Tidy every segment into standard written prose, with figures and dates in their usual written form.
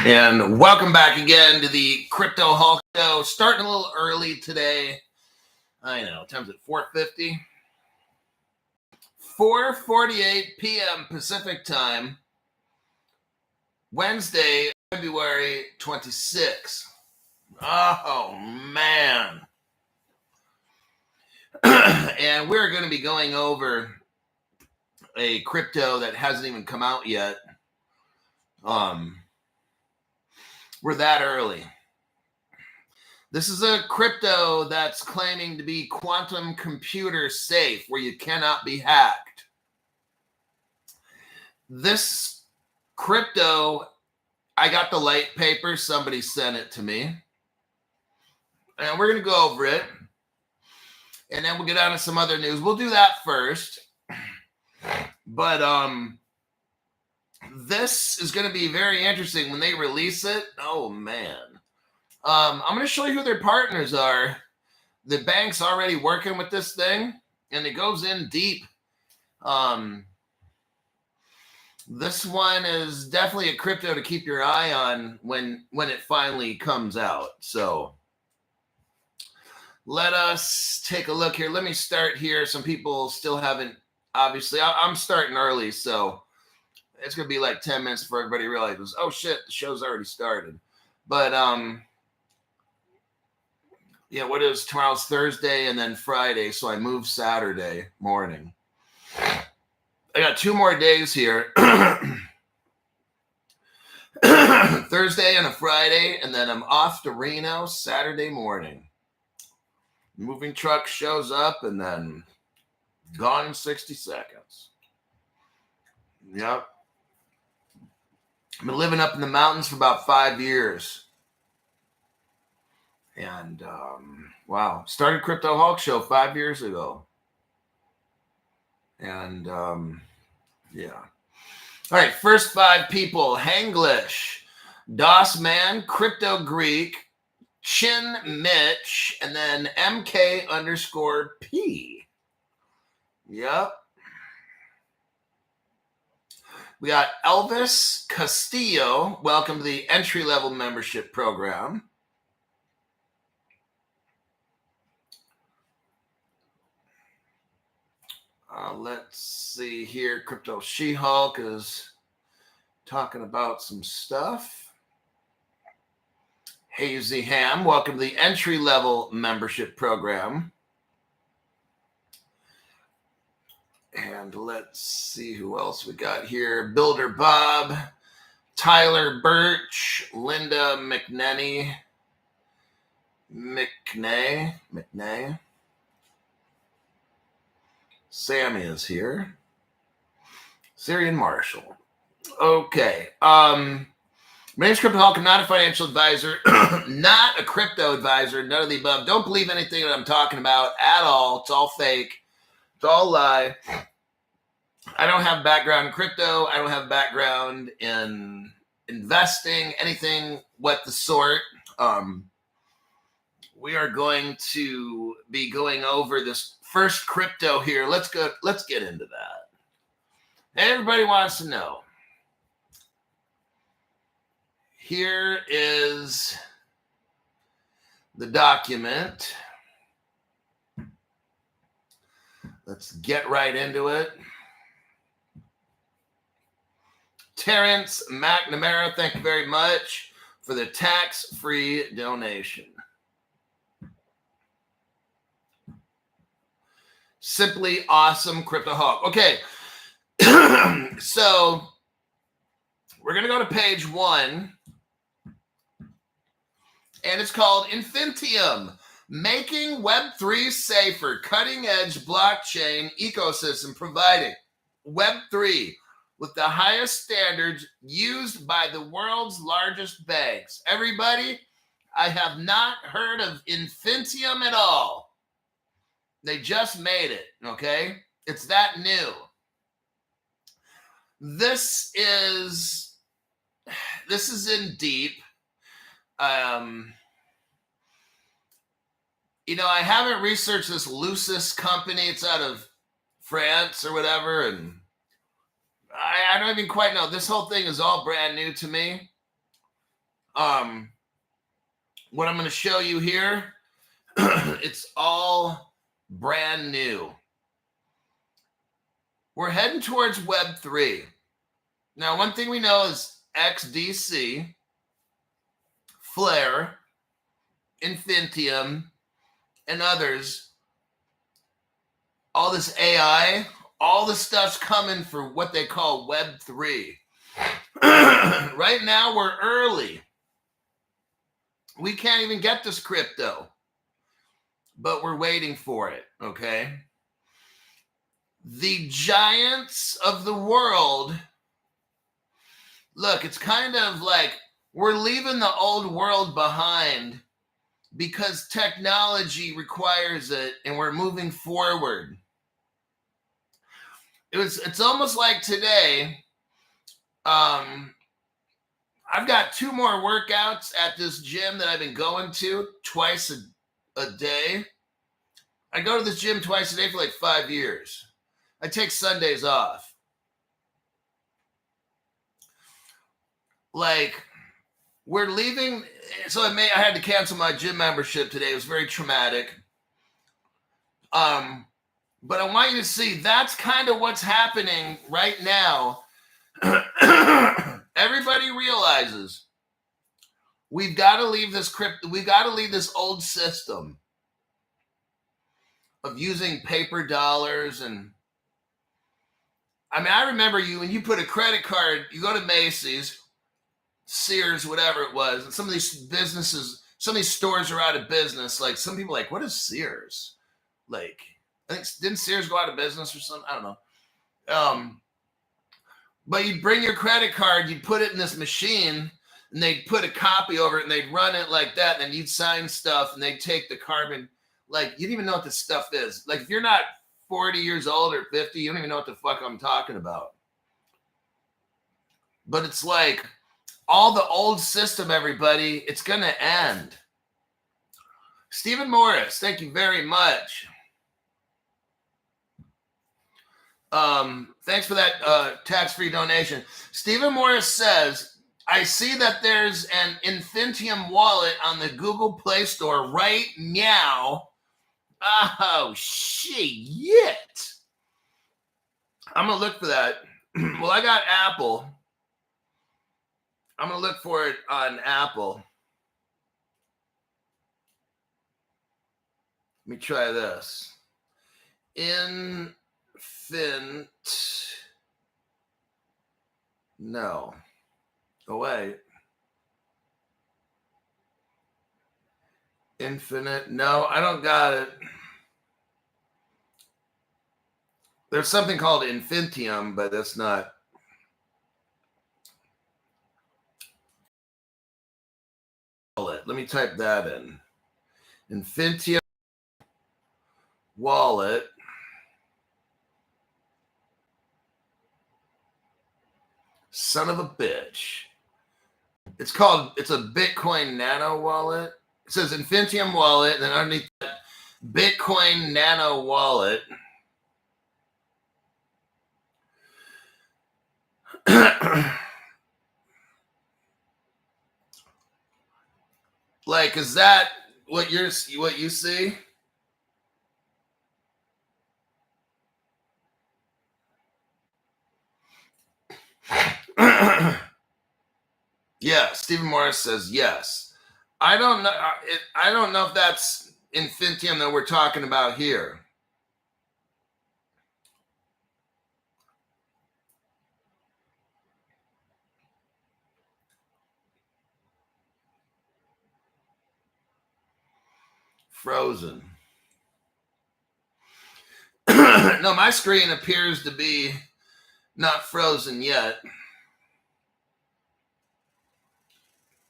And welcome back again to the Crypto Hulk Show. Starting a little early today. I know, time's at 4:50. 4:48 p.m. Pacific time. Wednesday, February 26th. Oh, man. And we're going to be going over a crypto that hasn't even come out yet. We're that early. This is a crypto that's claiming to be quantum computer safe, where you cannot be hacked. This crypto, I got the light paper. Somebody sent it to me. And we're going to go over it. And then we'll get on to some other news. We'll do that first. But this is going to be very interesting when they release it. Oh, man. I'm going to show you who their partners are. The bank's already working with this thing, and it goes in deep. This one is definitely a crypto to keep your eye on when it finally comes out. So let us take a look here. Let me start here. Some people still haven't, obviously. I'm starting early, so it's going to be like 10 minutes before everybody realizes, oh, shit, the show's already started. But, yeah, what is tomorrow's Thursday and then Friday, so I moved Saturday morning. I got 2 more days here. Thursday and a Friday, and then I'm off to Reno Saturday morning. Moving truck shows up, and then gone in 60 seconds. Yep. I've been living up in the mountains for about 5 years. And, wow, started Crypto Hulk Show 5 years ago. And, yeah. All right, first 5 people: Hanglish, DOS Man, Crypto Greek, Chin Mitch, and then MK_P. Yep. We got Elvis Castillo. Welcome to the entry-level membership program. Let's see here. Crypto She-Hulk is talking about some stuff. Hazy Ham, welcome to the entry-level membership program. And let's see who else we got here. Builder Bob, Tyler Birch, Linda McNay. Sammy is here. Syrian Marshall. Okay. My name's Crypto Hulk. I'm not a financial advisor, not a crypto advisor, none of the above. Don't believe anything that I'm talking about at all. It's all fake. It's all lie. I don't have background in crypto. I don't have background in investing, anything what the sort. We are going to be going over this first crypto here. Let's get into that. Everybody wants to know. Here is the document. Let's get right into it. Terrence McNamara, thank you very much for the tax-free donation. Simply awesome, Crypto Hulk. Okay, so we're going to go to page 1, and it's called Infintium, Making Web3 Safer, Cutting-Edge Blockchain Ecosystem Providing Web3 with the highest standards used by the world's largest banks. Everybody, I have not heard of Infintium at all. They just made it, okay? It's that new. This is in deep. I haven't researched this Lucis company. It's out of France or whatever, and I don't even quite know. This whole thing is all brand new to me. What I'm going to show you here, it's all brand new. We're heading towards Web 3. Now, one thing we know is XDC, Flare, Infintium, and others, all this AI, all this stuff's coming for what they call Web 3. Right now, we're early. We can't even get this crypto, but we're waiting for it, okay? The giants of the world, look, it's kind of like we're leaving the old world behind because technology requires it and we're moving forward. It's almost like today, I've got 2 more workouts at this gym that I've been going to twice a day. I go to this gym twice a day for like 5 years. I take Sundays off. Like, we're leaving. So I had to cancel my gym membership today. It was very traumatic. But I want you to see that's kind of what's happening right now. Everybody realizes we've got to leave this we've got to leave this old system of using paper dollars. And I mean, I remember when you put a credit card, you go to Macy's, Sears, whatever it was, and some of these businesses, some of these stores are out of business. Like, some people are like, what is Sears? Like, I think, didn't Sears go out of business or something? I don't know. But you'd bring your credit card, you'd put it in this machine, and they'd put a copy over it, and they'd run it like that, and then you'd sign stuff, and they'd take the carbon. Like, you don't even know what this stuff is. Like, if you're not 40 years old or 50, you don't even know what the fuck I'm talking about. But it's like, all the old system, everybody, it's going to end. Stephen Morris, thank you very much. Thanks for that tax-free donation. Stephen Morris says, I see that there's an Infintium wallet on the Google Play Store right now. Oh, shit. I'm going to look for that. Well, I got Apple. I'm going to look for it on Apple. Let me try this. No. Oh, wait. Infinite. No, I don't got it. There's something called Infintium, but that's not. Wallet. Let me type that in. Infintium wallet. Son of a bitch. It's a Bitcoin Nano wallet. It says Infintium wallet, and then underneath that, Bitcoin Nano wallet. Like, is that what you see? Yeah, Stephen Morris says yes. I don't know. I don't know if that's Infintium that we're talking about here. Frozen. No, my screen appears to be not frozen yet.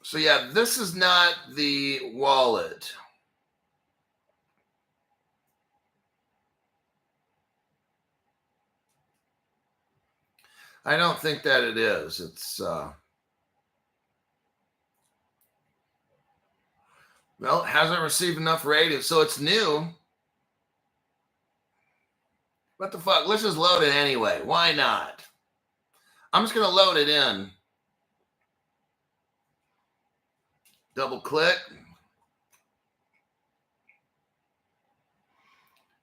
So yeah, this is not the wallet. I don't think that it is. It's well, it hasn't received enough rating, so it's new. What the fuck? Let's just load it anyway. Why not? I'm just gonna load it in. Double click.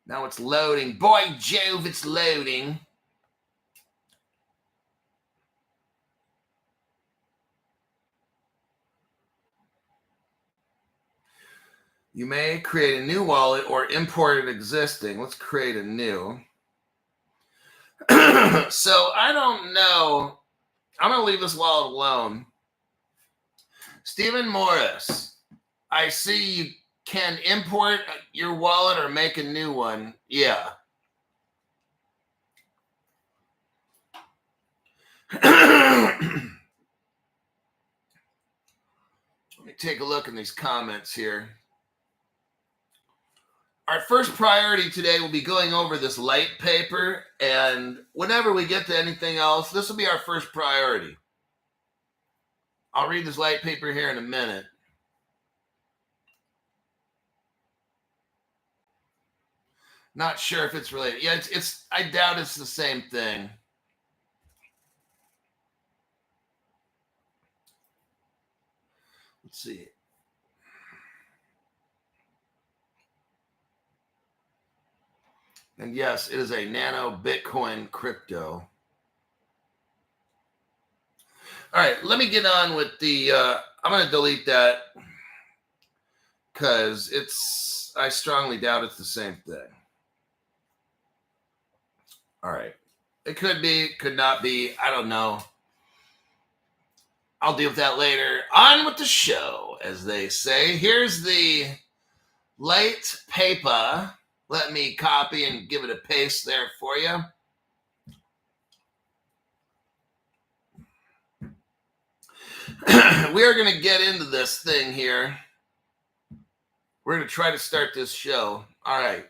Now it's loading. Boy, Jove, it's loading. You may create a new wallet or import an existing. Let's create a new. So I don't know. I'm going to leave this wallet alone. Stephen Morris, I see you can import your wallet or make a new one. Yeah. Let me take a look in these comments here. Our first priority today will be going over this light paper, and whenever we get to anything else, this will be our first priority. I'll read this light paper here in a minute. Not sure if it's related. Yeah, it's I doubt it's the same thing. Let's see. And yes, it is a nano Bitcoin crypto. All right, let me get on with the, I'm going to delete that because I strongly doubt it's the same thing. All right. It could be, could not be. I don't know. I'll deal with that later. On with the show, as they say. Here's the light paper. Let me copy and give it a paste there for you. We are going to get into this thing here. We're going to try to start this show. All right.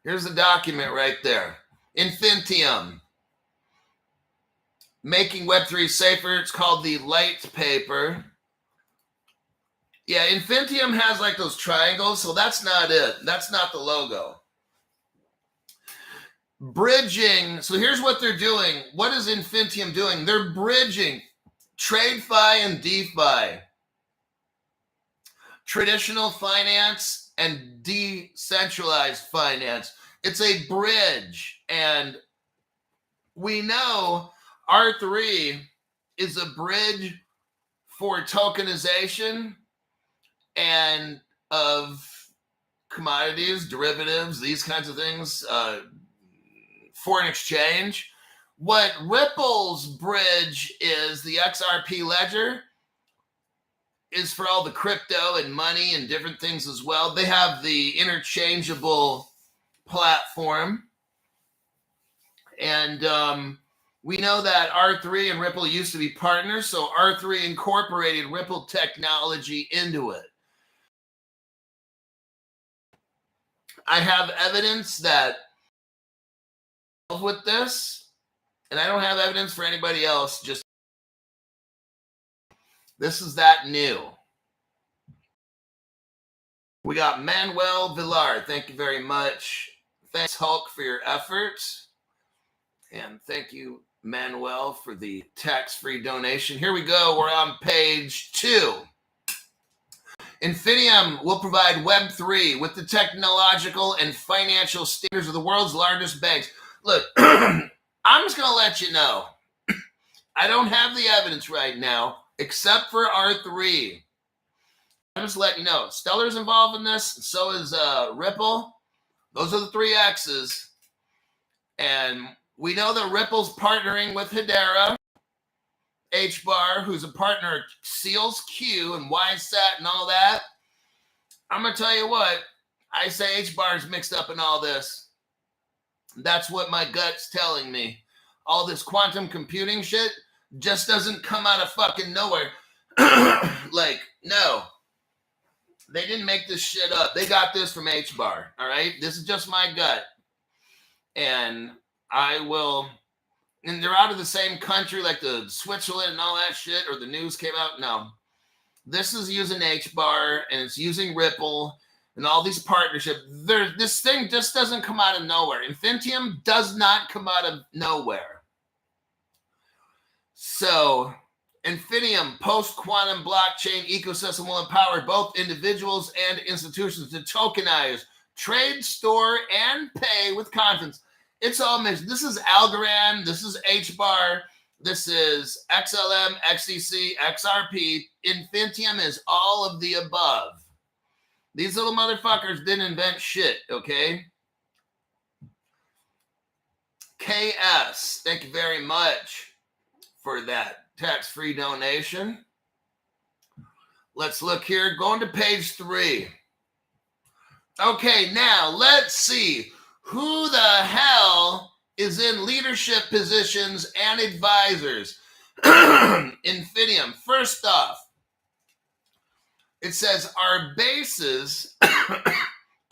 Here's the document right there. Infintium. Making Web3 safer. It's called the light paper. Yeah, Infintium has like those triangles, so that's not it. That's not the logo. Bridging. So here's what they're doing. What is Infintium doing? They're bridging TradeFi and DeFi. Traditional finance and decentralized finance. It's a bridge. And we know R3 is a bridge for tokenization and of commodities, derivatives, these kinds of things, foreign exchange. What Ripple's bridge is, the XRP ledger, is for all the crypto and money and different things as well. They have the interchangeable platform. And we know that R3 and Ripple used to be partners, so R3 incorporated Ripple technology into it. I have evidence that with this, and I don't have evidence for anybody else, just this is that new. We got Manuel Villar. Thank you very much. Thanks, Hulk, for your efforts. And thank you, Manuel, for the tax-free donation. Here we go. We're on page 2. Infinitium will provide Web3 with the technological and financial standards of the world's largest banks. Look, I'm just going to let you know. I don't have the evidence right now, except for R3. I'm just letting you know. Stellar's involved in this, and so is Ripple. Those are the 3 X's. And we know that Ripple's partnering with Hedera, HBAR, who's a partner of Seals Q and YSAT and all that. I'm going to tell you what, I say HBAR is mixed up in all this. That's what my gut's telling me. All this quantum computing shit just doesn't come out of fucking nowhere. Like, no. They didn't make this shit up. They got this from HBAR, all right? This is just my gut. And I will, and they're out of the same country, like the Switzerland and all that shit, or the news came out. No. This is using HBAR, and it's using Ripple, and all these partnerships. This thing just doesn't come out of nowhere. Infintium does not come out of nowhere. So Infinitium post-quantum blockchain ecosystem will empower both individuals and institutions to tokenize, trade, store, and pay with confidence. It's all mixed. This is Algorand. This is HBAR. This is XLM, XDC, XRP. Infintium is all of the above. These little motherfuckers didn't invent shit, okay? KS, thank you very much for that tax-free donation. Let's look here. Going to page 3. Okay, now let's see who the hell is in leadership positions and advisors. Infinitium. First off, it says our bases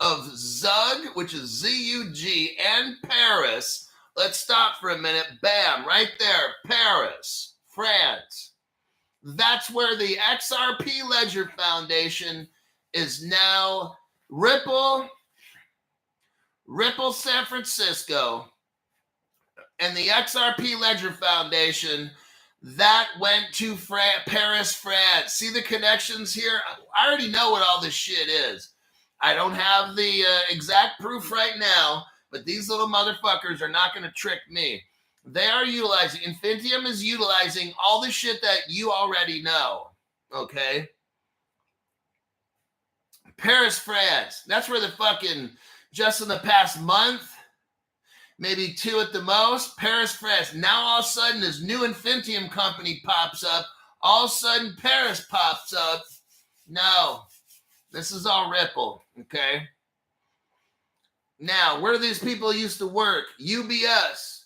of Zug, which is Z-U-G, and Paris. Let's stop for a minute. Bam, right there. Paris, France. That's where the XRP Ledger Foundation is now. Ripple San Francisco, and the XRP Ledger Foundation, that went to Paris, France. See the connections here? I already know what all this shit is. I don't have the exact proof right now, but these little motherfuckers are not going to trick me. They are utilizing, Infinitium is utilizing all the shit that you already know, okay? Paris, France. That's where the fucking, just in the past month, maybe 2 at the most, Paris, France. Now all of a sudden this new Infinitium company pops up. All of a sudden Paris pops up. No, this is all Ripple, okay? Now, where these people used to work? UBS,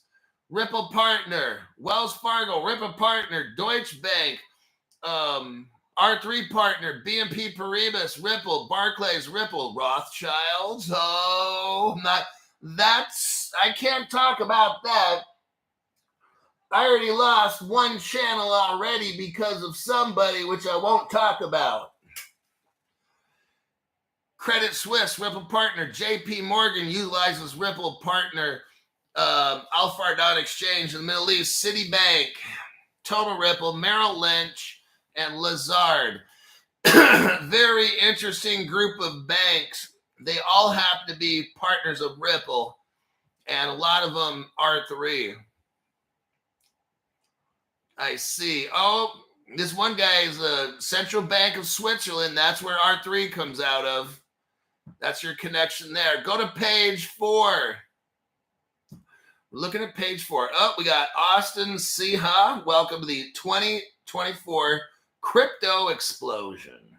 Ripple Partner, Wells Fargo, Ripple Partner, Deutsche Bank, R3 Partner, BNP Paribas, Ripple, Barclays, Ripple, Rothschilds. Oh, I can't talk about that. I already lost one channel already because of somebody, which I won't talk about. Credit Suisse, Ripple Partner, JP Morgan utilizes Ripple Partner, Alpha Exchange in the Middle East, Citibank, Total Ripple, Merrill Lynch, and Lazard. Very interesting group of banks. They all happen to be partners of Ripple, and a lot of them R3. I see. Oh, this one guy is the Central Bank of Switzerland. That's where R3 comes out of. That's your connection there. Go to page 4. We're looking at page 4. Oh, we got Austin Siha. Welcome to the 2024 Crypto Explosion.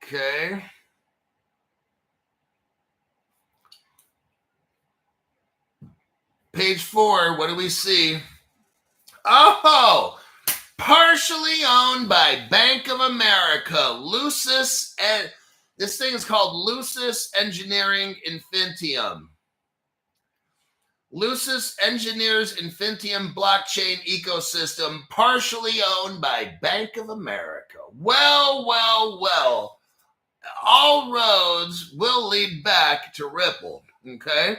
Okay. Page 4, what do we see? Oh, partially owned by Bank of America, Lucis, and this thing is called Lucis Engineering Infinitium. Lucis engineers Infinitium blockchain ecosystem, partially owned by Bank of America. Well, well, well. All roads will lead back to Ripple, okay?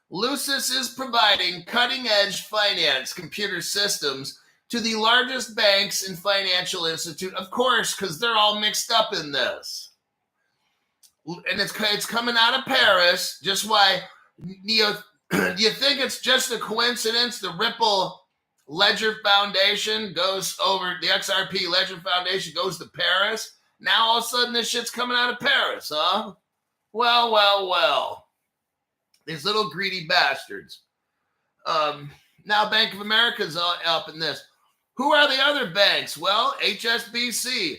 Lucis is providing cutting-edge finance computer systems to the largest banks and financial institute, of course, because they're all mixed up in this. And it's coming out of Paris, just why... Do you think it's just a coincidence the Ripple Ledger Foundation goes over, the XRP Ledger Foundation goes to Paris? Now all of a sudden this shit's coming out of Paris, huh? Well, well, well. These little greedy bastards. Now Bank of America's up in this. Who are the other banks? Well, HSBC.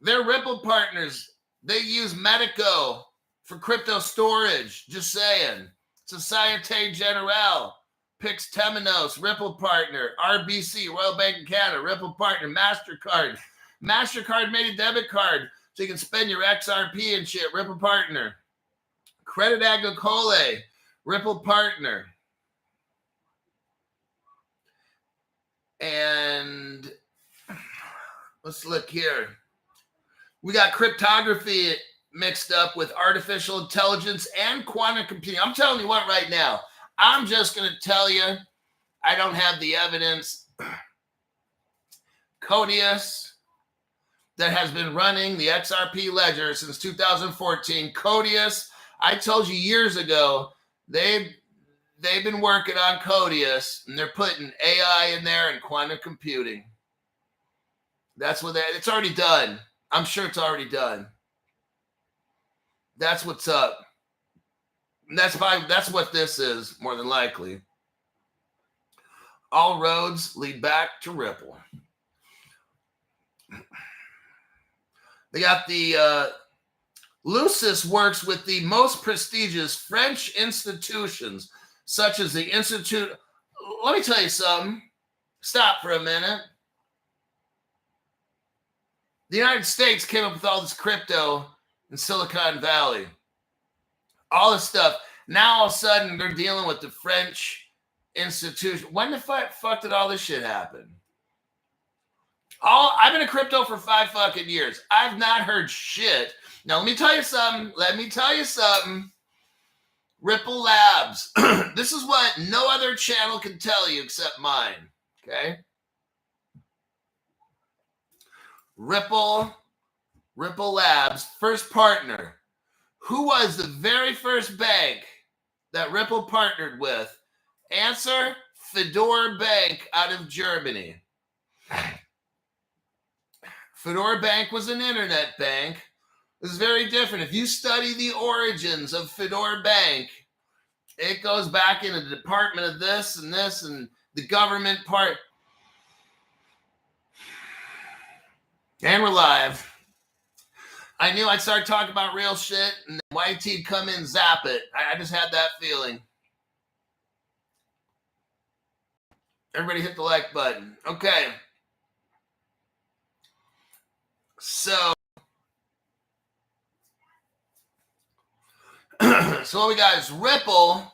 They're Ripple partners. They use Medico for crypto storage. Just saying. Societe Generale, Pix Temenos, Ripple Partner, RBC, Royal Bank of Canada, Ripple Partner, MasterCard. MasterCard made a debit card so you can spend your XRP and shit. Ripple Partner. Credit Agricole, Ripple Partner. And let's look here. We got cryptography mixed up with artificial intelligence and quantum computing. I'm telling you what right now, I'm just going to tell you, I don't have the evidence. Codius, that has been running the XRP ledger since 2014. Codius, I told you years ago, they've been working on Codius, and they're putting AI in there and quantum computing. That's what it's already done. I'm sure it's already done. That's what's up. And that's what this is, more than likely. All roads lead back to Ripple. They got the Lucis works with the most prestigious French institutions, such as the Institute. Let me tell you something. Stop for a minute. The United States came up with all this crypto in Silicon Valley. All this stuff. Now all of a sudden they're dealing with the French institution. When the fuck did all this shit happen? I've been in crypto for 5 fucking years. I've not heard shit. Now let me tell you something. Ripple Labs. This is what no other channel can tell you except mine. Okay? Ripple Labs, first partner. Who was the very first bank that Ripple partnered with? Answer, Fedor Bank out of Germany. Fedor Bank was an internet bank. This is very different. If you study the origins of Fedor Bank, it goes back into the department of this and the government part. And we're live. I knew I'd start talking about real shit and then YT'd come in, zap it. I just had that feeling. Everybody hit the like button. Okay. So what we got is Ripple,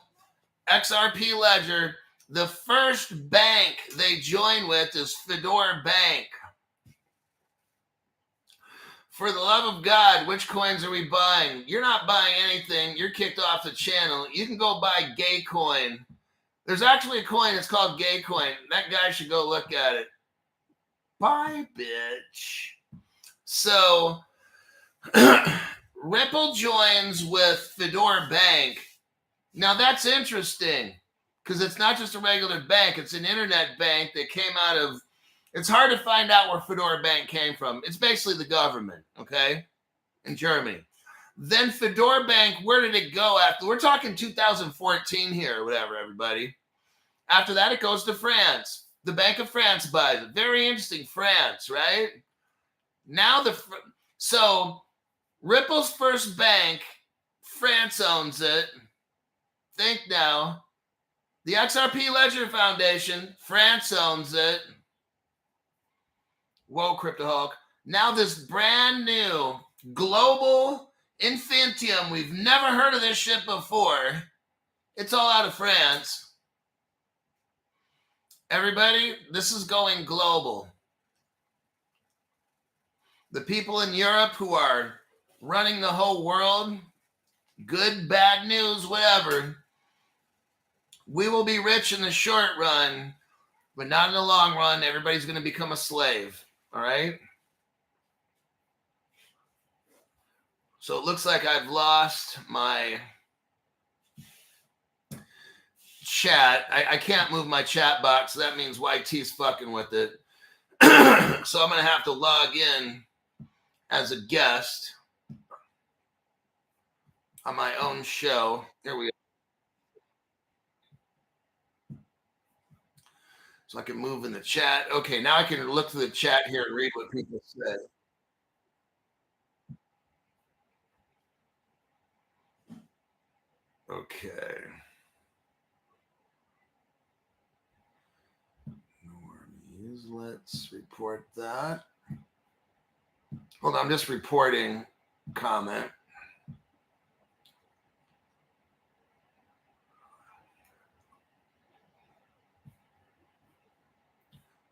XRP Ledger. The first bank they join with is Fedor Bank. For the love of God, which coins are we buying? You're not buying anything. You're kicked off the channel. You can go buy Gay Coin. There's actually a coin. It's called Gay Coin. That guy should go look at it. Bye, bitch. So Ripple joins with Fedor Bank. Now that's interesting because it's not just a regular bank. It's an internet bank that came out of. It's hard to find out where Fedor Bank came from. It's basically the government, okay, in Germany. Then Fedor Bank, where did it go after? We're talking 2014 here or whatever, everybody. After that, it goes to France. The Bank of France buys it. Very interesting, France, right? Now so Ripple's first bank, France owns it. Think now. The XRP Ledger Foundation, France owns it. Whoa, Cryptoholic. Now this brand new global Infintium. We've never heard of this shit before. It's all out of France. Everybody, this is going global. The people in Europe who are running the whole world, good, bad news, whatever, we will be rich in the short run, but not in the long run. Everybody's going to become a slave. All right. So it looks like I've lost my chat. I can't move my chat box. So that means YT's fucking with it. So I'm going to have to log in as a guest on my own show. Here we go. So I can move in the chat. Okay, now I can look through the chat here and read what people said. Okay. Normies, let's report that. Hold on, I'm just reporting comment.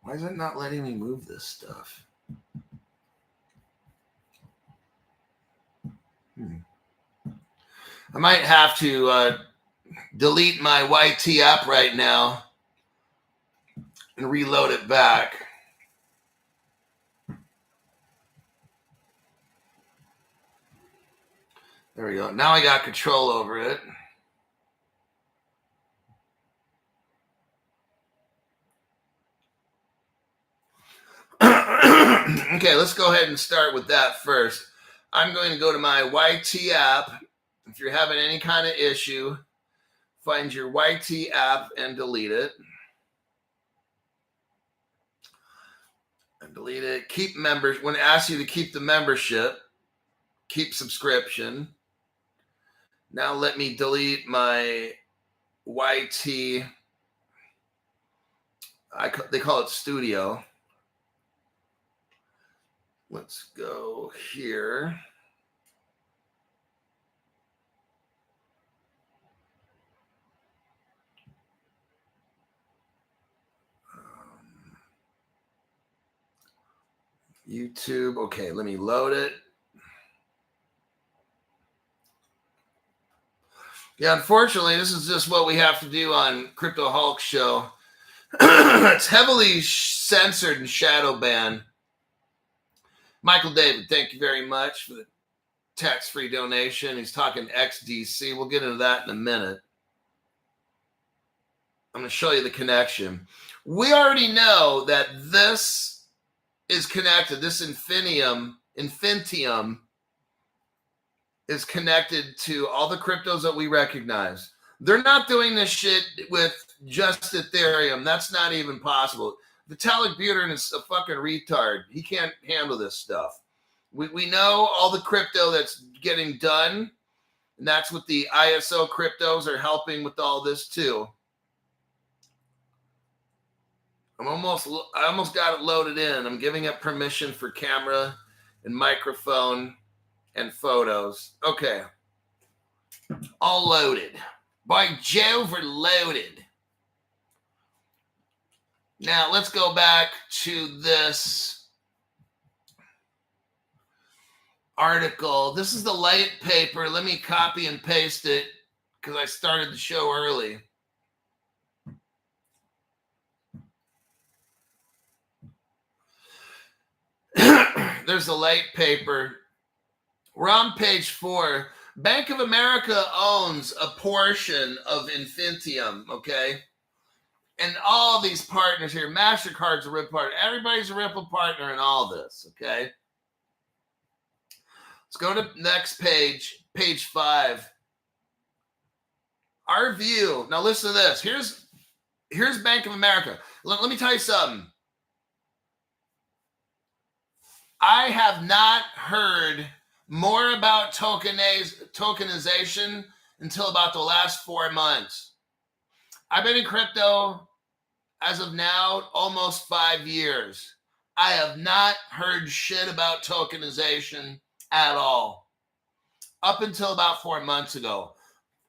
Why is it not letting me move this stuff? I might have to delete my YT app right now and reload it back. There we go. Now I got control over it. Okay, let's go ahead and start with that first. I'm going to go to my YT app. If you're having any kind of issue, find your YT app and delete it. And delete it. Keep members. When it asks you to keep the membership, keep subscription. Now let me delete my YT. They call it Studio. Let's go here. YouTube. Okay, let me load it. Yeah, unfortunately, this is just what we have to do on Crypto Hulk Show. It's heavily censored and shadow banned. Michael David, thank you very much for the tax-free donation. He's talking XDC. We'll get into that in a minute. I'm going to show you the connection. We already know that this is connected. This Infintium is connected to all the cryptos that we recognize. They're not doing this shit with just Ethereum. That's not even possible. Vitalik Buterin is a fucking retard. He can't handle this stuff. We know all the crypto that's getting done, and that's what the ISO cryptos are helping with all this too. I almost got it loaded in. I'm giving it permission for camera and microphone and photos. Okay. All loaded. By Jove, we're loaded. Now, let's go back to this article. This is the light paper. Let me copy and paste it because I started the show early. There's the light paper. We're on page 4. Bank of America owns a portion of Infintium, okay? And all these partners here, MasterCard's a Ripple partner. Everybody's a Ripple partner in all this, okay? Let's go to the next page, page 5. Our view. Now listen to this. Here's Bank of America. Let me tell you something. I have not heard more about tokenization until about the last 4 months. I've been in crypto as of now almost 5 years. I have not heard shit about tokenization at all up until about 4 months ago.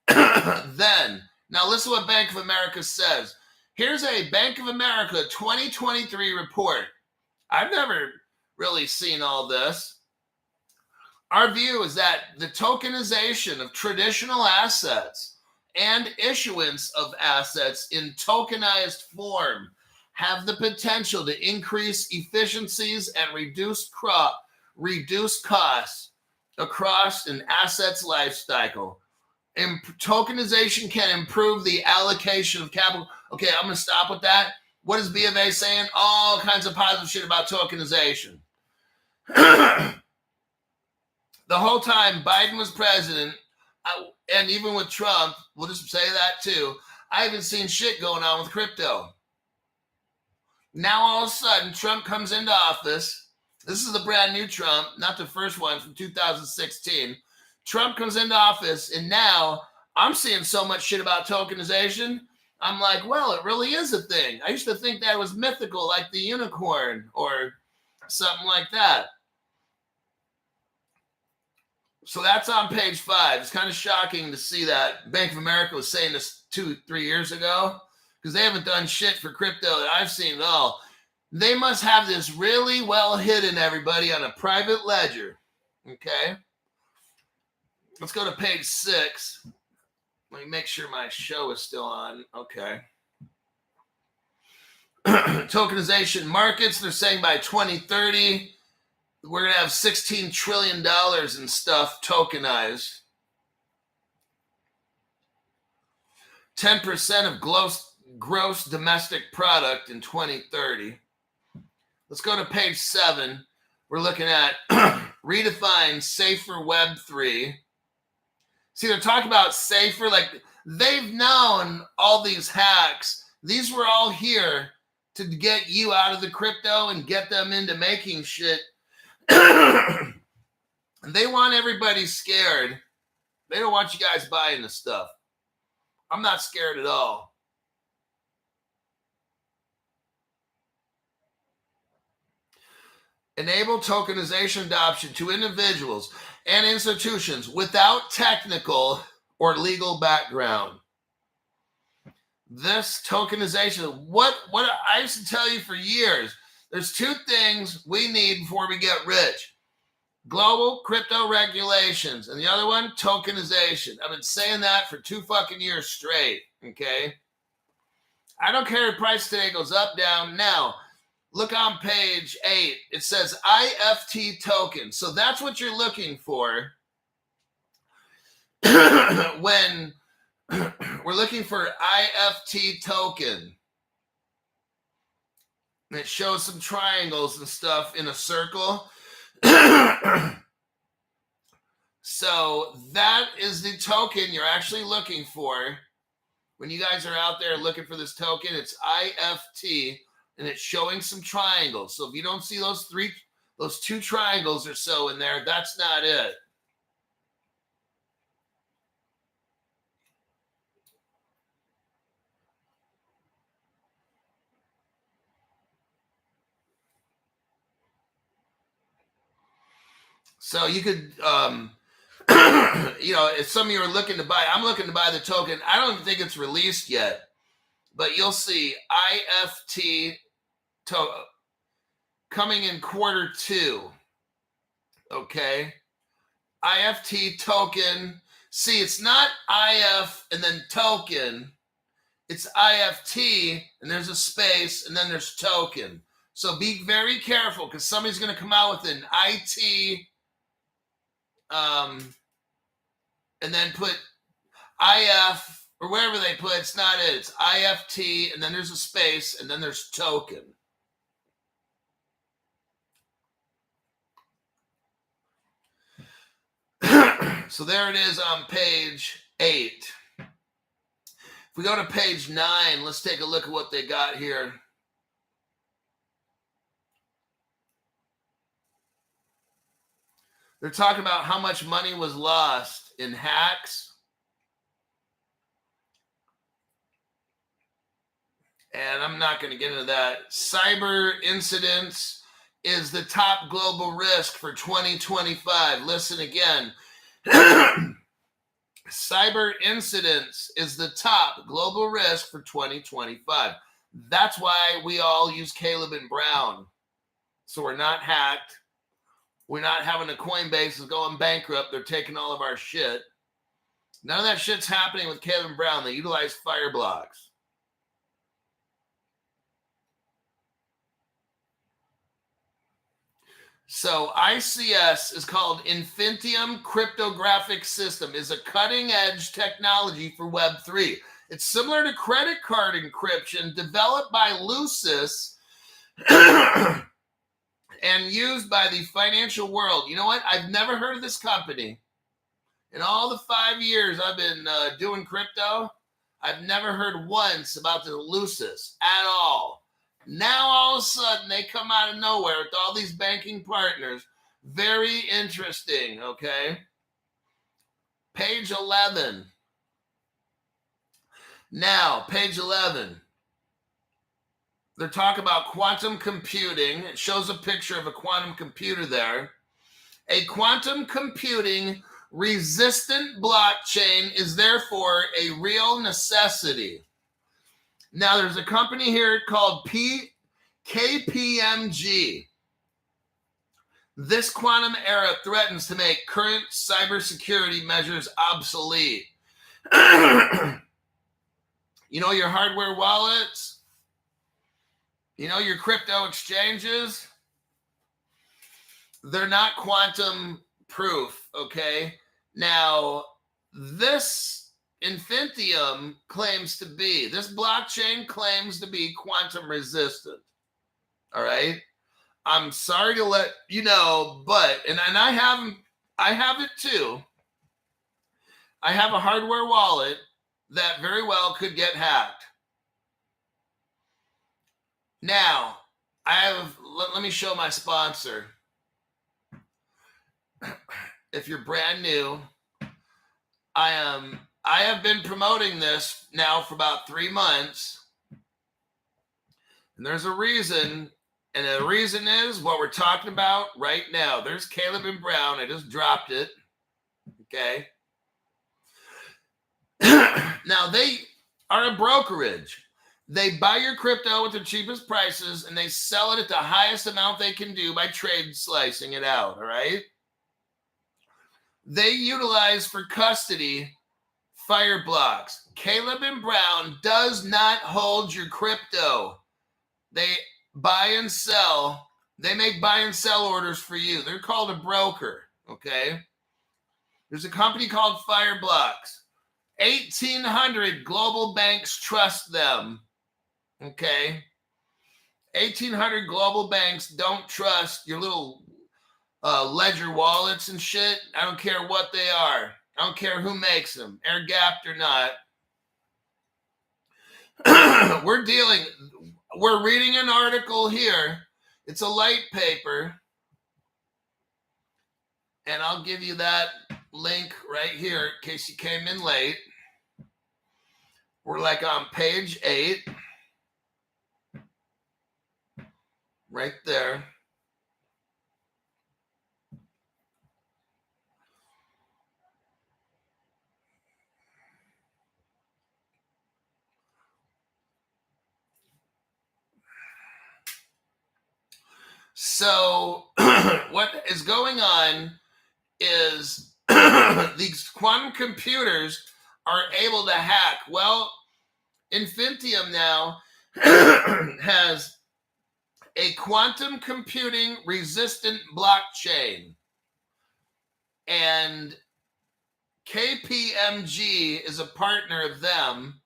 Then, now listen to what Bank of America says. Here's a Bank of America 2023 report. I've never really seen all this. Our view is that the tokenization of traditional assets and issuance of assets in tokenized form have the potential to increase efficiencies and reduce costs across an asset's life cycle. Tokenization can improve the allocation of capital. Okay, I'm going to stop with that. What is B of A saying? All kinds of positive shit about tokenization. The whole time Biden was president, and even with Trump, we'll just say that too, I haven't seen shit going on with crypto. Now all of a sudden, Trump comes into office. This is the brand new Trump, not the first one from 2016. Trump comes into office, and now I'm seeing so much shit about tokenization. I'm like, well, it really is a thing. I used to think that was mythical, like the unicorn or something like that. So that's on page 5. It's kind of shocking to see that Bank of America was saying this 2-3 years ago because they haven't done shit for crypto that I've seen at all. They must have this really well hidden, everybody, on a private ledger. Okay. Let's go to page 6. Let me make sure my show is still on. Okay. tokenization markets, they're saying by 2030, we're going to have $16 trillion in stuff tokenized. 10% of gross domestic product in 2030. Let's go to page 7. We're looking at redefine safer Web3. See, they're talking about safer, like they've known all these hacks. These were all here to get you out of the crypto and get them into making shit. And they want everybody scared. They don't want you guys buying the stuff. I'm not scared at all. Enable tokenization adoption to individuals and institutions without technical or legal background. This tokenization, what I used to tell you for years, there's 2 things we need before we get rich. Global crypto regulations, and the other one, tokenization. I've been saying that for 2 fucking years straight, okay? I don't care if price today goes up, down. Now, look on page 8. It says IFT token. So that's what you're looking for when we're looking for IFT token. And it shows some triangles and stuff in a circle. So that is the token you're actually looking for. When you guys are out there looking for this token, it's IFT, and it's showing some triangles. So if you don't see those 2 triangles or so in there, that's not it. So you could, if some of you are looking to buy, I'm looking to buy the token. I don't even think it's released yet, but you'll see IFT coming in Q2. Okay. IFT token. See, it's not IF and then token. It's IFT and there's a space and then there's token. So be very careful because somebody's going to come out with an IT and then put IF or wherever they put, it's not it. It's IFT, and then there's a space, and then there's token. So there it is on page 8. If we go to page 9, let's take a look at what they got here. They're talking about how much money was lost in hacks. And I'm not going to get into that. Cyber incidents is the top global risk for 2025. Listen again. Cyber incidents is the top global risk for 2025. That's why we all use Caleb and Brown. So we're not hacked. We're not having a Coinbase is going bankrupt. They're taking all of our shit. None of that shit's happening with Caleb and Brown. They utilize fire blocks. So ICS is called Infintium Cryptographic System, is a cutting-edge technology for Web3. It's similar to credit card encryption developed by Lucis and used by the financial world. You know what? I've never heard of this company. In all the 5 years I've been doing crypto, I've never heard once about the Lucis at all. Now all of a sudden they come out of nowhere with all these banking partners. Very interesting, okay? Page 11. Now, page 11. They're talking about quantum computing. It shows a picture of a quantum computer there. A quantum computing resistant blockchain is therefore a real necessity. Now, there's a company here called KPMG. This quantum era threatens to make current cybersecurity measures obsolete. You know your hardware wallets? You know, your crypto exchanges, they're not quantum proof, okay? Now, this Infintium claims to be, this blockchain claims to be quantum resistant, all right? I'm sorry to let you know, but, and I have it too. I have a hardware wallet that very well could get hacked. Now, let me show my sponsor. If you're brand new, I have been promoting this now for about 3 months. And there's a reason, and the reason is what we're talking about right now. There's Caleb and Brown. I just dropped it. Okay. Now, they are a brokerage. They buy your crypto with the cheapest prices and they sell it at the highest amount they can do by trade slicing it out. All right. They utilize for custody fire blocks. Caleb and Brown does not hold your crypto. They buy and sell. They make buy and sell orders for you. They're called a broker. Okay. There's a company called Fireblocks. 1,800 global banks trust them. Okay. 1,800 global banks don't trust your little ledger wallets and shit. I don't care what they are. I don't care who makes them, air gapped or not. We're reading an article here. It's a light paper. And I'll give you that link right here in case you came in late. We're like on page 8. Right there. So what is going on is these quantum computers are able to hack. Well, Infintium now has a quantum computing resistant blockchain. And KPMG is a partner of them.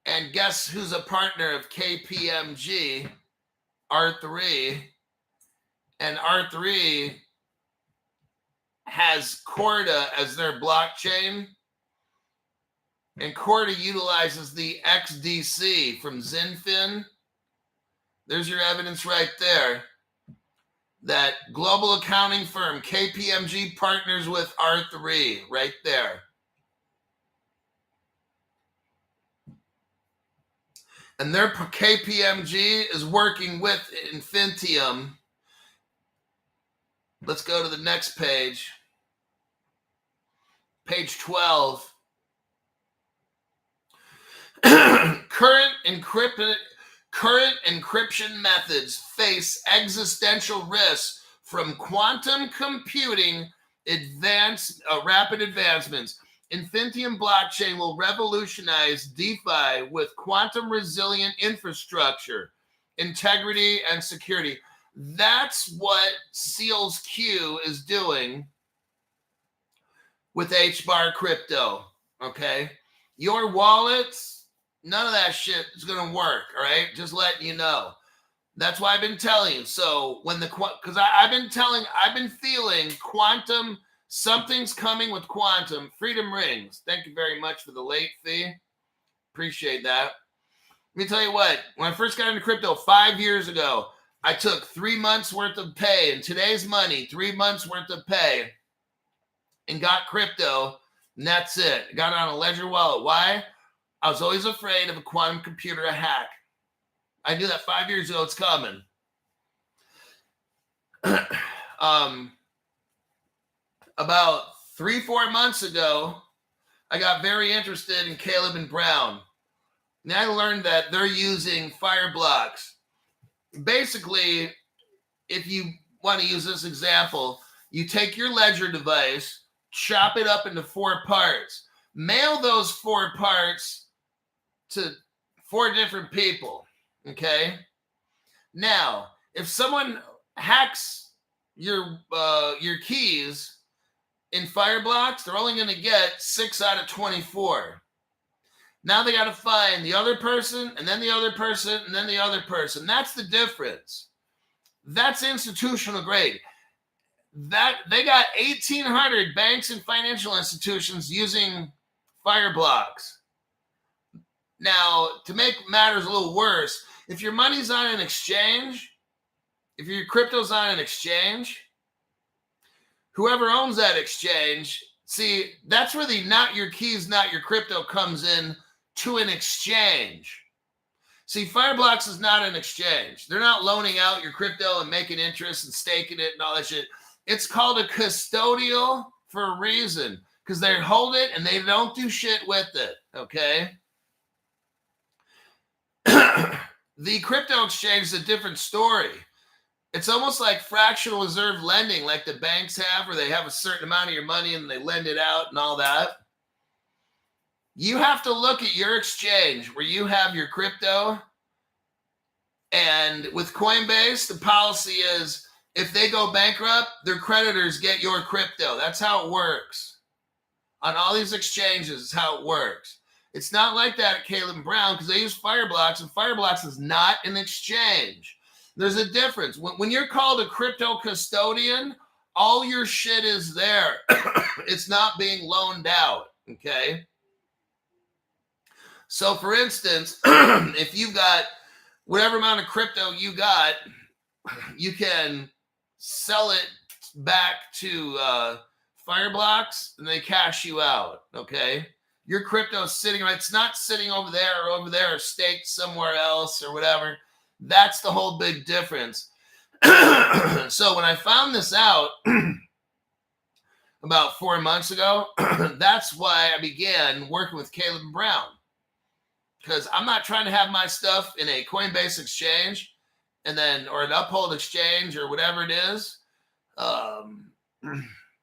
And guess who's a partner of KPMG? R3. And R3 has Corda as their blockchain. And Corda utilizes the XDC from Zinfin. There's your evidence right there. That global accounting firm, KPMG, partners with R3 right there. And their KPMG is working with Infintium. Let's go to the next page. Page 12. Current encryption methods face existential risks from quantum computing rapid advancements. Infinitium blockchain will revolutionize DeFi with quantum resilient infrastructure, integrity, and security. That's what Seals Q is doing with HBAR crypto, okay? Your wallets, none of that shit is going to work, all right? Just letting you know. That's why I've been telling you. So when because I've been feeling quantum, something's coming with quantum. Freedom rings. Thank you very much for the late fee. Appreciate that. Let me tell you what, when I first got into crypto 5 years ago, I took 3 months worth of pay in today's money, 3 months worth of pay, and got crypto, and that's it. Got it on a ledger wallet. Why? I was always afraid of a quantum computer hack. I knew that 5 years ago it's coming. About 3-4 months ago, I got very interested in Caleb and Brown. And I learned that they're using fire blocks. Basically, if you want to use this example, you take your ledger device, chop it up into 4 parts, mail those 4 parts to 4 different people. Okay. Now, if someone hacks your keys in Fireblocks, they're only going to get 6 out of 24. Now they got to find the other person, and then the other person, and then the other person. That's the difference. That's institutional grade. That they got 1,800 banks and financial institutions using Fireblocks. Now, to make matters a little worse, if your money's on an exchange, if your crypto's on an exchange, whoever owns that exchange, see, that's where the not your keys, not your crypto comes in to an exchange. See, Fireblocks is not an exchange. They're not loaning out your crypto and making interest and staking it and all that shit. It's called a custodial for a reason, because they hold it and they don't do shit with it, okay? The crypto exchange is a different story. It's almost like fractional reserve lending, like the banks have, where they have a certain amount of your money and they lend it out and all that. You have to look at your exchange where you have your crypto. And with Coinbase, the policy is if they go bankrupt, their creditors get your crypto. That's how it works. On all these exchanges, is how it works. It's not like that at Caleb Brown because they use Fireblocks, and Fireblocks is not an exchange. There's a difference. When you're called a crypto custodian, all your shit is there. It's not being loaned out, okay? So, for instance, if you've got whatever amount of crypto you got, you can sell it back to Fireblocks, and they cash you out, okay? Your crypto is sitting right. It's not sitting over there or staked somewhere else or whatever. That's the whole big difference. So when I found this out about 4 months ago, that's why I began working with Caleb Brown. Because I'm not trying to have my stuff in a Coinbase exchange and then, or an Uphold exchange or whatever it is.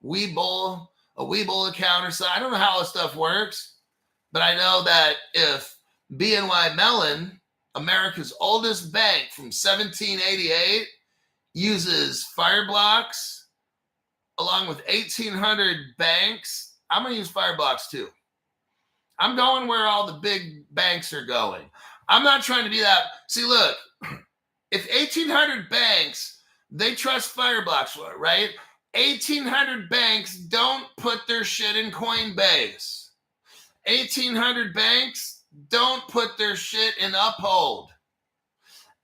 Webull, a Webull account or so. I don't know how this stuff works, but I know that if BNY Mellon, America's oldest bank from 1788, uses Fireblocks along with 1,800 banks, I'm going to use Fireblocks too. I'm going where all the big banks are going. I'm not trying to be that. See, look, if 1,800 banks, they trust Fireblocks, right? 1,800 banks don't put their shit in Coinbase. 1,800 banks don't put their shit in Uphold.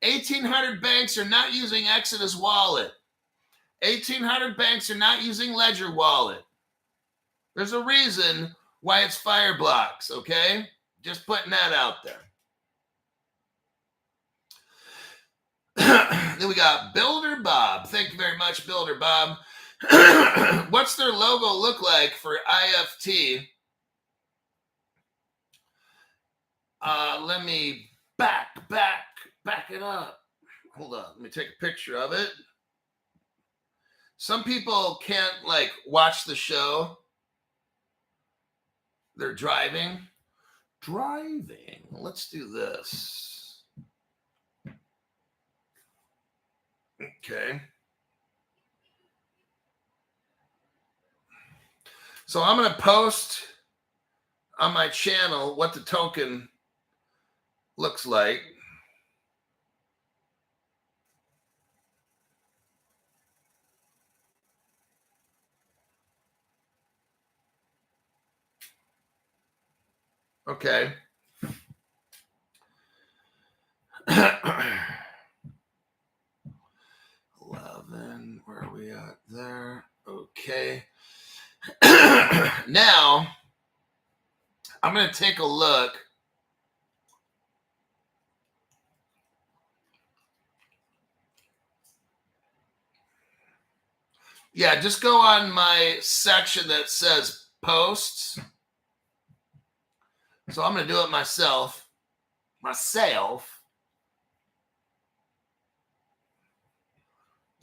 1,800 banks are not using Exodus Wallet. 1,800 banks are not using Ledger Wallet. There's a reason why it's Fireblocks, okay? Just putting that out there. Then we got Builder Bob. Thank you very much, Builder Bob. What's their logo look like for IFT? Let me back it up. Hold on. Let me take a picture of it. Some people can't, like, watch the show. They're driving. Let's do this. Okay. So I'm going to post on my channel what the token looks like. Okay. 11. Where are we at there? Okay. Now, I'm going to take a look. Yeah, just go on my section that says posts. So I'm going to do it myself.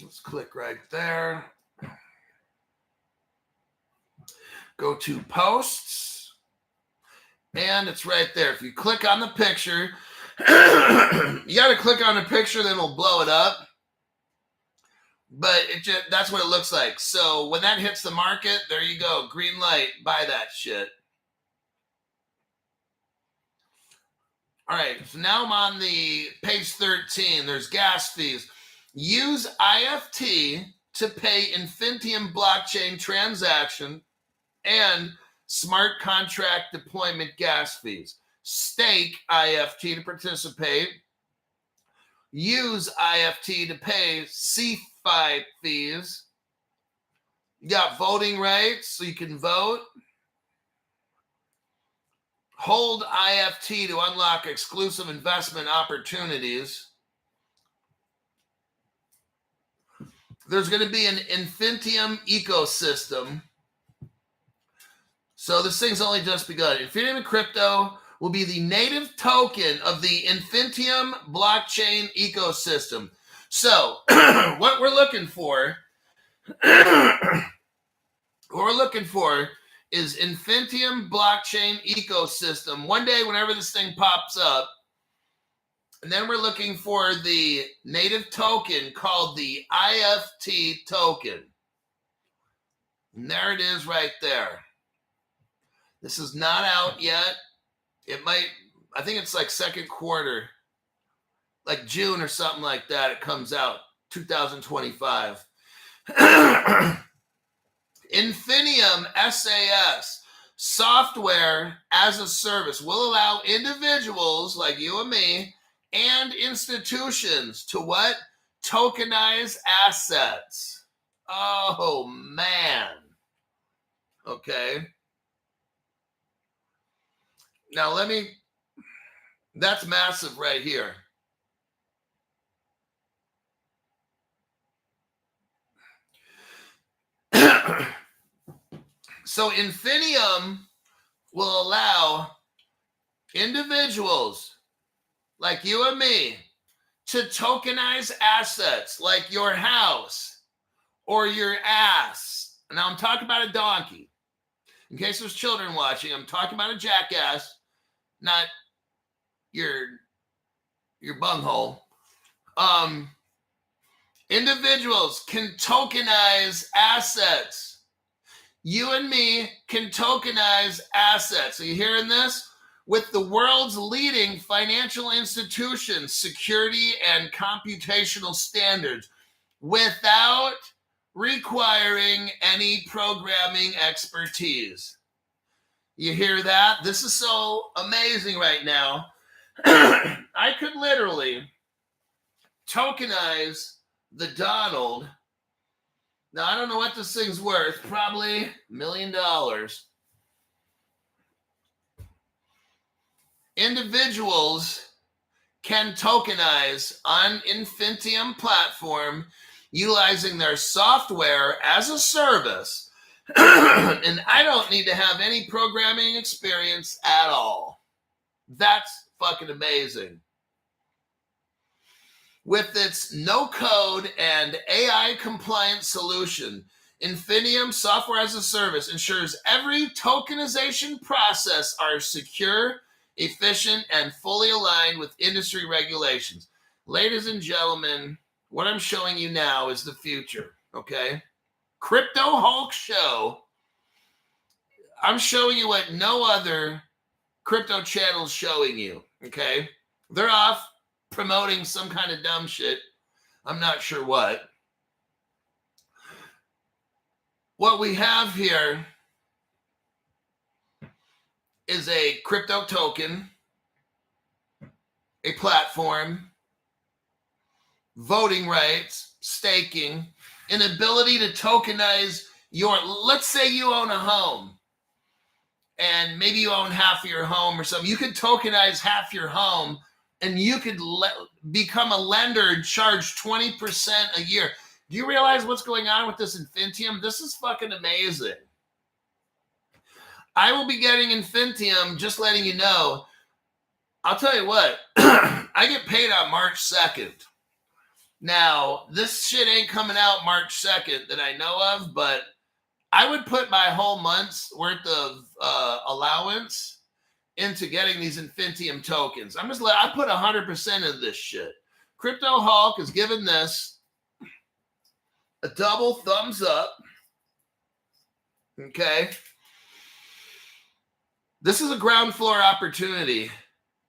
Let's click right there. Go to posts. And it's right there. If you click on the picture, You got to click on a picture, then it'll blow it up. But that's what it looks like. So when that hits the market, there you go. Green light. Buy that shit. All right. So now I'm on the page 13. There's gas fees. Use IFT to pay Infintium blockchain transaction and smart contract deployment gas fees. Stake IFT to participate. Use IFT to pay CFI fees. You got voting rights, so you can vote. Hold IFT to unlock exclusive investment opportunities. There's going to be an Infintium ecosystem. So this thing's only just begun. Infinitium Crypto will be the native token of the Infintium blockchain ecosystem. So what we're looking for is Infintium blockchain ecosystem. One day, whenever this thing pops up, and then we're looking for the native token called the IFT token. And there it is right there. This is not out yet. It might, I think it's like second quarter, like June or something like that. It comes out 2025. Infinitium SAS, software as a service, will allow individuals like you and me and institutions to what? Tokenize assets. Oh, man. Okay. Now that's massive right here. So Infinitium will allow individuals like you and me to tokenize assets like your house or your ass. Now I'm talking about a donkey. In case there's children watching, I'm talking about a jackass, not your bunghole. Individuals can tokenize assets. You and me can tokenize assets. Are you hearing this? With the world's leading financial institutions, security and computational standards, without requiring any programming expertise. You hear that? This is so amazing right now. I could literally tokenize the Donald. Now, I don't know what this thing's worth. Probably $1 million. Individuals can tokenize on Infintium platform utilizing their software as a service. And I don't need to have any programming experience at all. That's fucking amazing. With its no-code and AI-compliant solution, Infinitium Software as a Service ensures every tokenization process are secure, efficient, and fully aligned with industry regulations. Ladies and gentlemen, what I'm showing you now is the future, okay? Crypto Hulk Show. I'm showing you what no other crypto channel is showing you, okay? They're off promoting some kind of dumb shit. I'm not sure what. What we have here is a crypto token, a platform, voting rights, staking, an ability to tokenize let's say you own a home and maybe you own half of your home or something. You could tokenize half your home and you could become a lender and charge 20% a year. Do you realize what's going on with this Infintium? This is fucking amazing. I will be getting Infintium, just letting you know. I'll tell you what, I get paid on March 2nd. Now, this shit ain't coming out March 2nd that I know of, but I would put my whole month's worth of allowance into getting these Infintium tokens. I put 100% into this shit. Crypto Hulk has given this a double thumbs up. Okay. This is a ground floor opportunity.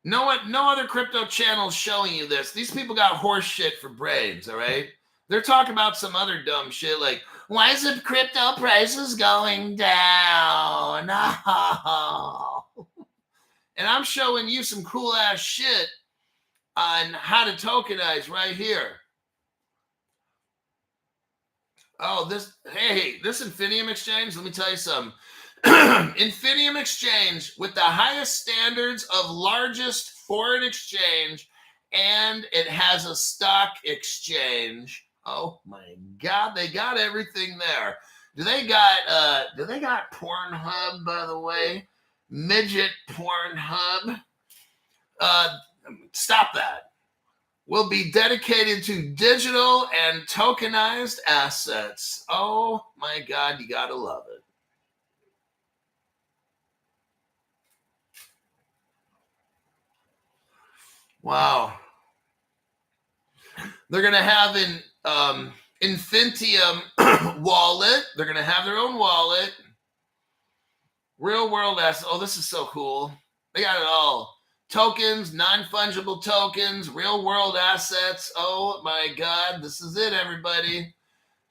No other crypto channel is showing you this. These people got horse shit for brains, all right? They're talking about some other dumb shit like, why is the crypto prices going down? No. And I'm showing you some cool ass shit on how to tokenize right here. Oh, this Infinitium exchange, let me tell you something. Infinitium exchange with the highest standards of largest foreign exchange, and it has a stock exchange. Oh my God, they got everything there. Do they got Pornhub, by the way? Midget Pornhub? Stop that. Will be dedicated to digital and tokenized assets. Oh my God, you gotta love it. Wow. They're going to have an Infintium wallet. They're going to have their own wallet. Real world assets. Oh, this is so cool. They got it all. Tokens, non-fungible tokens, real world assets. Oh my God. This is it, everybody.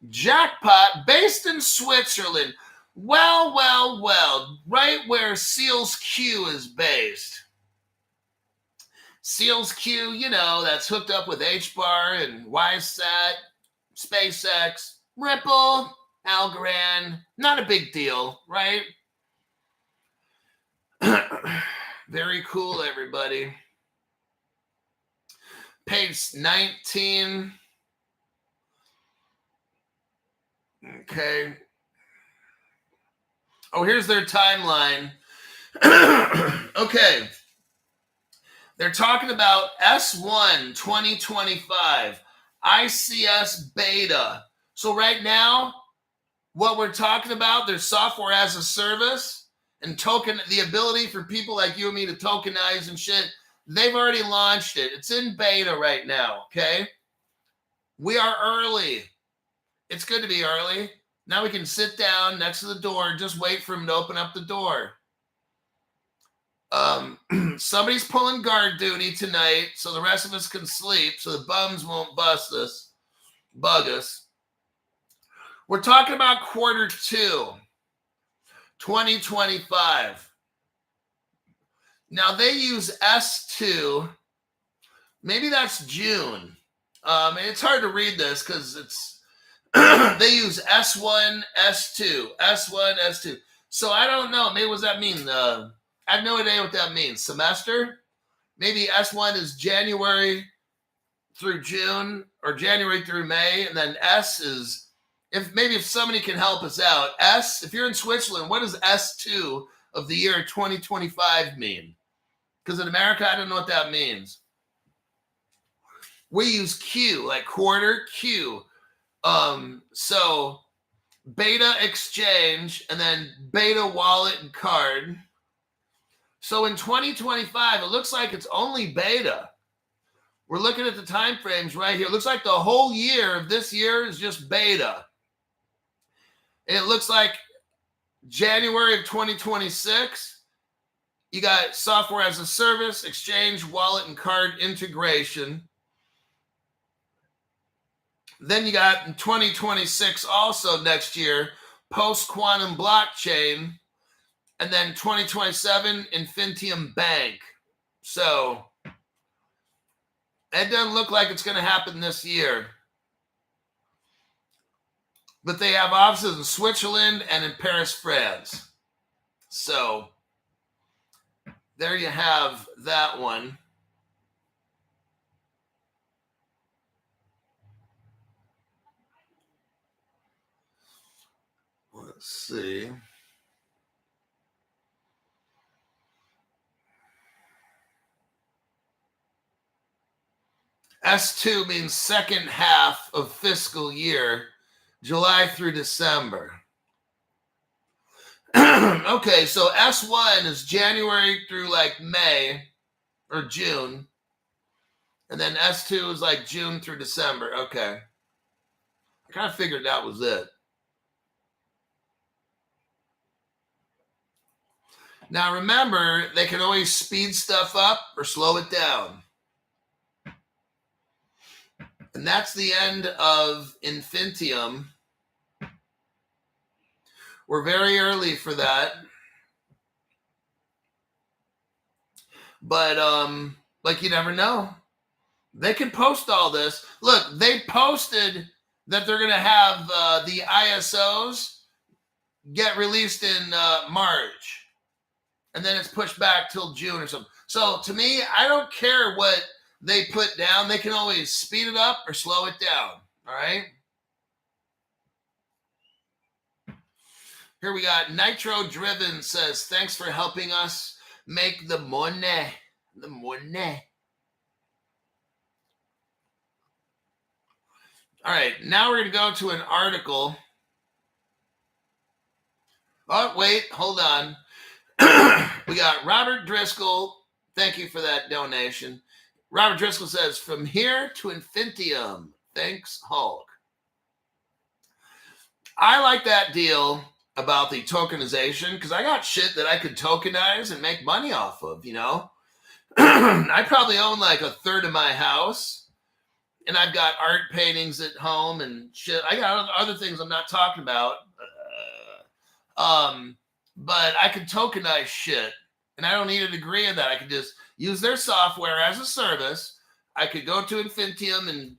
Jackpot based in Switzerland. Well. Right where Seals Q is based. Seals Q, you know, that's hooked up with HBAR and YSAT, SpaceX, Ripple, Algorand. Not a big deal, right? Very cool, everybody. Page 19. Okay. Oh, here's their timeline. Okay. They're talking about S1 2025, ICS beta. So right now, what we're talking about, there's software as a service and the ability for people like you and me to tokenize and shit. They've already launched it. It's in beta right now, okay? We are early. It's good to be early. Now we can sit down next to the door and just wait for him to open up the door. Somebody's pulling guard duty tonight, so the rest of us can sleep, so the bums won't bug us. We're talking about Q2, 2025. Now they use S2. Maybe that's June. It's hard to read this because it's they use S1, S2, S1, S2. So I don't know. Maybe what does that mean? I have no idea what that means. Semester? Maybe S1 is January through June or January through May. And then S is, if somebody can help us out. S, if you're in Switzerland, what does S2 of the year 2025 mean? Because in America, I don't know what that means. We use Q, like quarter Q. So beta exchange and then beta wallet and card. So in 2025, it looks like it's only beta. We're looking at the time frames right here. It looks like the whole year of this year is just beta. And it looks like January of 2026, you got software as a service, exchange, wallet, and card integration. Then you got in 2026 also next year, post-quantum blockchain. And then 2027, Infintium Bank. So it doesn't look like it's going to happen this year. But they have offices in Switzerland and in Paris, France. So there you have that one. Let's see. S2 means second half of fiscal year, July through December. Okay, so S1 is January through like May or June. And then S2 is like June through December. Okay. I kind of figured that was it. Now remember, they can always speed stuff up or slow it down. And that's the end of Infintium. We're very early for that. But like you never know. They can post all this. Look, they posted that they're going to have the ISOs get released in March. And then it's pushed back till June or something. So to me, I don't care what they put down. They can always speed it up or slow it down. All right. Here we got Nitro Driven says, thanks for helping us make the money. The money. All right. Now we're going to go to an article. Oh, wait. Hold on. We got Robert Driscoll. Thank you for that donation. Robert Driscoll says, from here to Infintium. Thanks, Hulk. I like that deal about the tokenization because I got shit that I could tokenize and make money off of, you know. I probably own like a third of my house, and I've got art paintings at home and shit. I got other things I'm not talking about. But I could tokenize shit, and I don't need a degree in that. I could just use their software as a service. I could go to Infintium and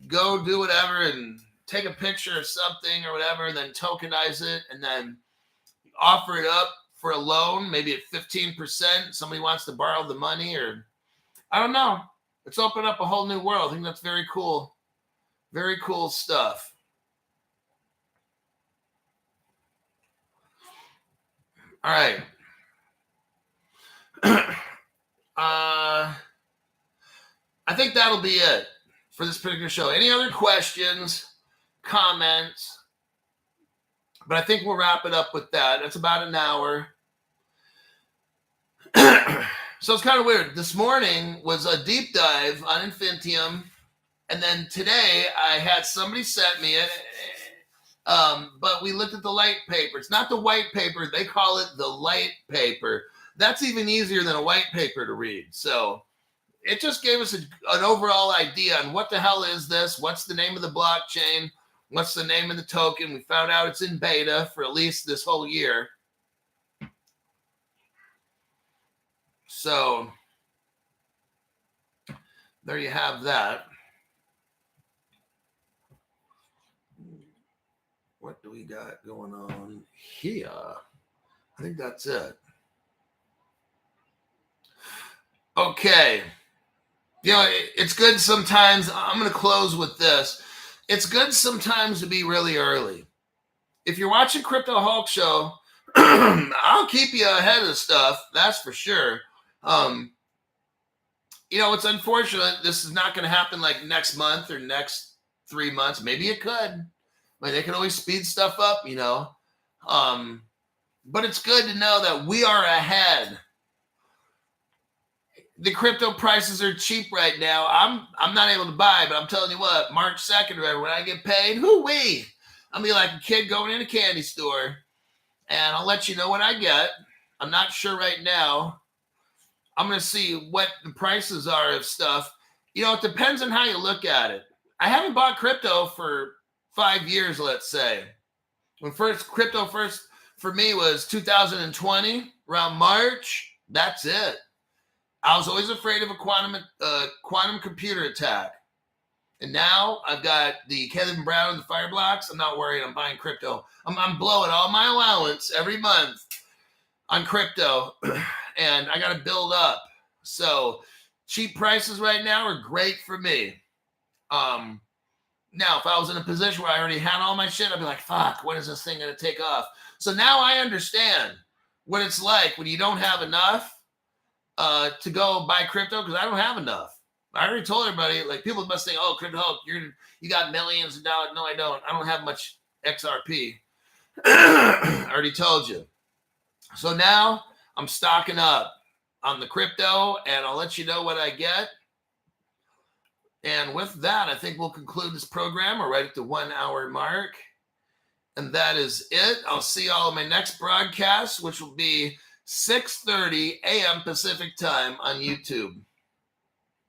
go do whatever and take a picture of something or whatever, and then tokenize it, and then offer it up for a loan, maybe at 15%. Somebody wants to borrow the money, or I don't know. It's opened up a whole new world. I think that's very cool. Very cool stuff. All right. I think that'll be it for this particular show. Any other questions, comments? But I think we'll wrap it up with that. That's about an hour. So it's kind of weird. This morning was a deep dive on Infintium. And then today I had somebody sent me it. But we looked at the light paper. It's not the white paper. They call it the light paper. That's even easier than a white paper to read. So it just gave us an overall idea on what the hell is this? What's the name of the blockchain? What's the name of the token? We found out it's in beta for at least this whole year. So there you have that. What do we got going on here? I think that's it. Okay. You know, it's good sometimes. I'm going to close with this. It's good sometimes to be really early. If you're watching Crypto Hulk Show, I'll keep you ahead of stuff. That's for sure. You know, it's unfortunate. This is not going to happen like next month or next 3 months. Maybe it could. Like they can always speed stuff up, you know. But it's good to know that we are ahead. The crypto prices are cheap right now. I'm not able to buy, but I'm telling you what, March 2nd or whatever, when I get paid, hoo-wee, I'll be like a kid going in a candy store, and I'll let you know what I get. I'm not sure right now. I'm going to see what the prices are of stuff. You know, it depends on how you look at it. I haven't bought crypto for 5 years, let's say. When crypto first for me was 2020, around March, that's it. I was always afraid of a quantum computer attack. And now I've got the Kevin Brown and the fire blocks. I'm not worried. I'm buying crypto. I'm blowing all my allowance every month on crypto. And I got to build up. So cheap prices right now are great for me. Now, if I was in a position where I already had all my shit, I'd be like, fuck, when is this thing going to take off? So now I understand what it's like when you don't have enough to go buy crypto, because I don't have enough. I already told everybody, like, people must think, oh, Crypto Hulk, you got millions of dollars. No, I don't. I don't have much XRP. I already told you. So now I'm stocking up on the crypto, and I'll let you know what I get. And with that, I think we'll conclude this program. We're right at the 1 hour mark. And that is it. I'll see y'all in my next broadcast, which will be 6:30 a.m. Pacific time on YouTube.